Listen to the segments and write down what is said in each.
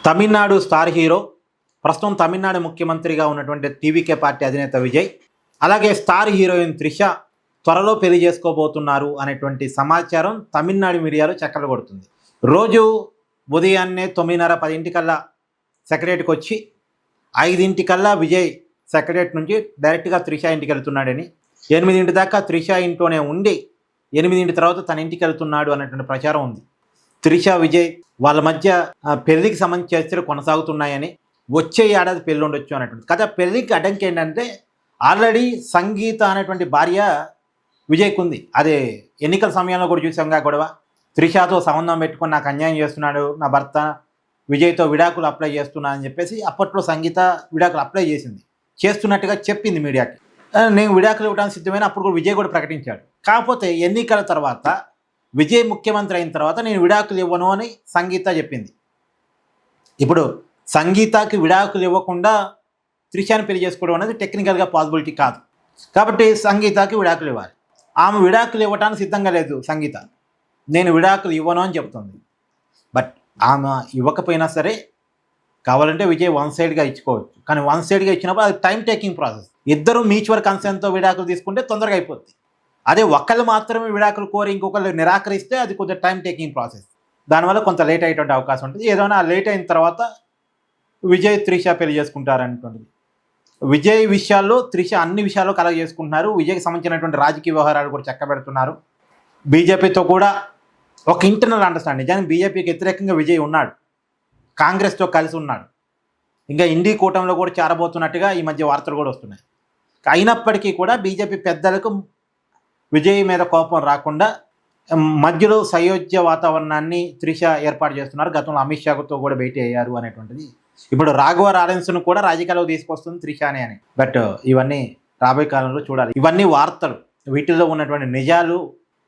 Tamil Nadu star hero, ప్రస్తుతం తమిళనాడు ముఖ్యమంత్రిగా ఉన్నటువంటి టీవీకే పార్టీ అధినేత విజయ్, అలాగే స్టార్ హీరోయిన్ త్రిష త్వరలో పెళ్లి చేసుకోబోతున్నారు అనేటువంటి సమాచారం తమిళనాడు మీడియాలో చక్కర్లు కొడుతుంది. రోజు ఉదయాన్నే 9:30, 10 సెక్రటరీకి వచ్చి 5 విజయ్ సెక్రటరీ నుంచి డైరెక్ట్గా త్రిష ఇంటికి వెళ్తున్నాడని, 8 దాకా త్రిష ఇంట్లోనే ఉండి 8 తర్వాత తన ఇంటికి వెళ్తున్నాడు అనేటువంటి ప్రచారం ఉంది. త్రిష విజయ్ వాళ్ళ మధ్య పెళ్లికి సంబంధించి చర్చలు కొనసాగుతున్నాయని, వచ్చే ఏడాది పెళ్ళి ఉండొచ్చు అనేటువంటి కదా. పెళ్లికి అడ్డంకి ఏంటంటే ఆల్రెడీ సంగీత అనేటువంటి భార్య విజయ్కి ఉంది. అదే ఎన్నికల సమయంలో కూడా చూసాంగా గొడవ. త్రిషతో సంబంధం పెట్టుకొని నాకు అన్యాయం చేస్తున్నాడు నా భర్త, విజయ్తో విడాకులు అప్లై చేస్తున్నా అని చెప్పేసి అప్పట్లో సంగీత విడాకులు అప్లై చేస్తున్నట్టుగా చెప్పింది మీడియాకి. నేను విడాకులు ఇవ్వడానికి సిద్ధమైన అప్పుడు కూడా విజయ్ కూడా ప్రకటించాడు. కాకపోతే ఎన్నికల తర్వాత విజయ్ ముఖ్యమంత్రి అయిన తర్వాత నేను విడాకులు ఇవ్వను అని సంగీత చెప్పింది. ఇప్పుడు సంగీతకి విడాకులు ఇవ్వకుండా త్రిషని పెళ్లి చేసుకోవడం అనేది టెక్నికల్గా పాసిబిలిటీ కాదు. కాబట్టి సంగీతకి విడాకులు ఇవ్వాలి. ఆమె విడాకులు ఇవ్వడానికి సిద్ధంగా లేదు సంగీత. నేను విడాకులు ఇవ్వను అని చెప్తుంది. బట్ ఆమె ఇవ్వకపోయినా సరే కావాలంటే విజయ్ వన్ సైడ్గా ఇచ్చుకోవచ్చు. కానీ వన్ సైడ్గా ఇచ్చినప్పుడు అది టైం టేకింగ్ ప్రాసెస్. ఇద్దరు మ్యూచువల్ కన్సెంట్తో విడాకులు తీసుకుంటే తొందరగా అయిపోద్ది. అదే ఒక్కళ్ళు మాత్రమే విడాకులు కోరి ఇంకొకళ్ళు నిరాకరిస్తే అది కొంచెం టైం టేకింగ్ ప్రాసెస్. దానివల్ల కొంత లేట్ అయ్యేటువంటి అవకాశం ఉంటుంది. ఏదైనా లేట్ అయిన తర్వాత విజయ్ త్రిష పెళ్లి చేసుకుంటారనేటువంటిది. విజయ్ విషయాల్లో త్రిష అన్ని విషయాల్లో కలగ చేసుకుంటున్నారు. విజయ్కి సంబంధించినటువంటి రాజకీయ వ్యవహారాలు కూడా చక్కబెడుతున్నారు. బీజేపీతో కూడా ఒక ఇంటర్నల్ అండర్స్టాండింగ్. నిజానికి బీజేపీకి వ్యతిరేకంగా విజయ్ ఉన్నాడు, కాంగ్రెస్తో కలిసి ఉన్నాడు. ఇంకా ఇండి కూటమిలో కూడా చేరబోతున్నట్టుగా ఈ మధ్య వార్తలు కూడా వస్తున్నాయి. అయినప్పటికీ కూడా బీజేపీ పెద్దలకు విజయ్ మీద కోపం రాకుండా మధ్యలో సయోధ్య వాతావరణాన్ని త్రిష ఏర్పాటు చేస్తున్నారు. గతంలో అమిత్ షాతో కూడా భేటీ అయ్యారు అనేటువంటిది. ఇప్పుడు రాఘవ లారెన్స్ను కూడా రాజకీయాల్లో తీసుకొస్తుంది త్రిషానే అని. బట్ ఇవన్నీ రాబోయే కాలంలో చూడాలి. ఇవన్నీ వార్తలు, వీటిల్లో ఉన్నటువంటి నిజాలు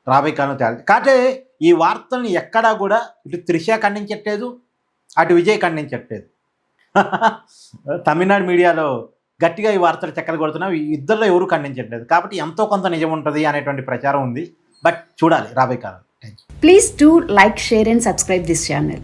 రాబోయే కాలంలో తేలి. కాకపోతే ఈ వార్తల్ని ఎక్కడా కూడా ఇటు త్రిష ఖండించట్లేదు, అటు విజయ్ ఖండించట్లేదు. తమిళనాడు మీడియాలో గట్టిగా ఈ వార్తలు చక్కలు కొడుతున్నావు, ఇద్దరిలో ఎవరు ఖండించట్లేదు. కాబట్టి ఎంతో కొంత నిజం ఉంటుంది అనేటువంటి ప్రచారం ఉంది. బట్ చూడాలి రాబోయే కాలం. Please do like, share and subscribe this channel.